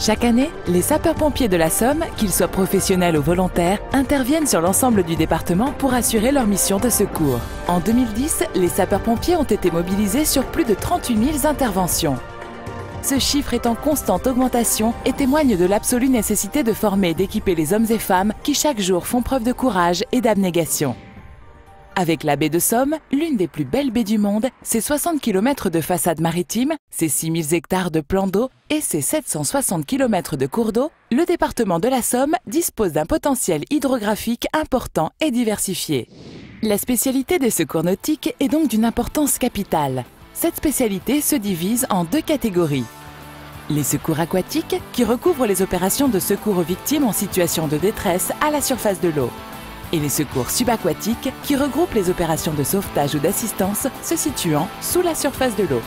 Chaque année, les sapeurs-pompiers de la Somme, qu'ils soient professionnels ou volontaires, interviennent sur l'ensemble du département pour assurer leur mission de secours. En 2010, les sapeurs-pompiers ont été mobilisés sur plus de 38 000 interventions. Ce chiffre est en constante augmentation et témoigne de l'absolue nécessité de former et d'équiper les hommes et femmes qui chaque jour font preuve de courage et d'abnégation. Avec la baie de Somme, l'une des plus belles baies du monde, ses 60 km de façade maritime, ses 6 000 hectares de plans d'eau et ses 760 km de cours d'eau, le département de la Somme dispose d'un potentiel hydrographique important et diversifié. La spécialité des secours nautiques est donc d'une importance capitale. Cette spécialité se divise en deux catégories. Les secours aquatiques, qui recouvrent les opérations de secours aux victimes en situation de détresse à la surface de l'eau. Et les secours subaquatiques, qui regroupent les opérations de sauvetage ou d'assistance se situant sous la surface de l'eau.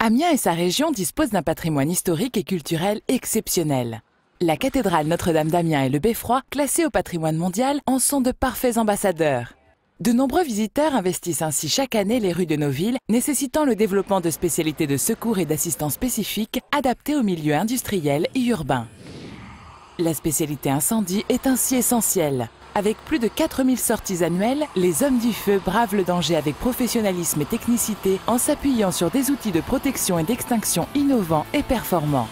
Amiens et sa région disposent d'un patrimoine historique et culturel exceptionnel. La cathédrale Notre-Dame d'Amiens et le Beffroi, classés au patrimoine mondial, en sont de parfaits ambassadeurs. De nombreux visiteurs investissent ainsi chaque année les rues de nos villes, nécessitant le développement de spécialités de secours et d'assistance spécifiques adaptées aux milieux industriels et urbains. La spécialité incendie est ainsi essentielle. Avec plus de 4000 sorties annuelles, les hommes du feu bravent le danger avec professionnalisme et technicité en s'appuyant sur des outils de protection et d'extinction innovants et performants.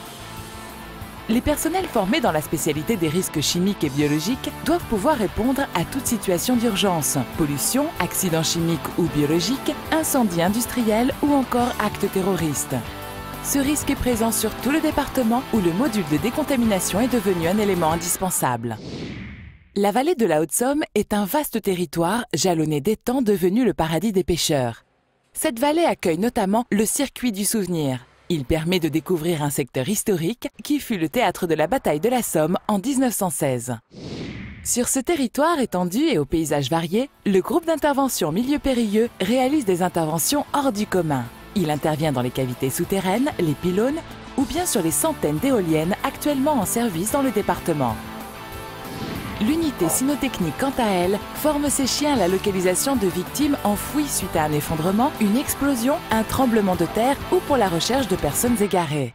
Les personnels formés dans la spécialité des risques chimiques et biologiques doivent pouvoir répondre à toute situation d'urgence, pollution, accident chimique ou biologique, incendie industriel ou encore acte terroriste. Ce risque est présent sur tout le département où le module de décontamination est devenu un élément indispensable. La vallée de la Haute-Somme est un vaste territoire jalonné d'étangs devenu le paradis des pêcheurs. Cette vallée accueille notamment le circuit du souvenir. Il permet de découvrir un secteur historique qui fut le théâtre de la bataille de la Somme en 1916. Sur ce territoire étendu et aux paysages variés, le groupe d'intervention Milieux Périlleux réalise des interventions hors du commun. Il intervient dans les cavités souterraines, les pylônes ou bien sur les centaines d'éoliennes actuellement en service dans le département. L'unité cynotechnique, quant à elle, forme ses chiens à la localisation de victimes enfouies suite à un effondrement, une explosion, un tremblement de terre ou pour la recherche de personnes égarées.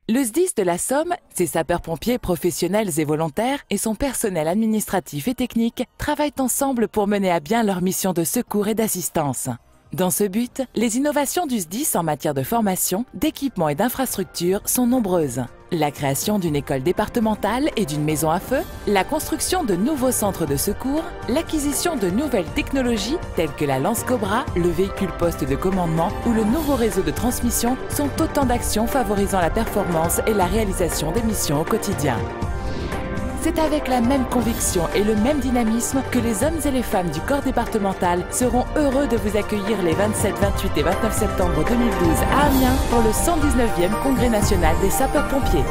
Le SDIS de la Somme, ses sapeurs-pompiers professionnels et volontaires et son personnel administratif et technique travaillent ensemble pour mener à bien leur mission de secours et d'assistance. Dans ce but, les innovations du SDIS en matière de formation, d'équipement et d'infrastructures sont nombreuses. La création d'une école départementale et d'une maison à feu, la construction de nouveaux centres de secours, l'acquisition de nouvelles technologies telles que la Lance Cobra, le véhicule poste de commandement ou le nouveau réseau de transmission sont autant d'actions favorisant la performance et la réalisation des missions au quotidien. C'est avec la même conviction et le même dynamisme que les hommes et les femmes du corps départemental seront heureux de vous accueillir les 27, 28 et 29 septembre 2012 à Amiens pour le 119e Congrès national des sapeurs-pompiers.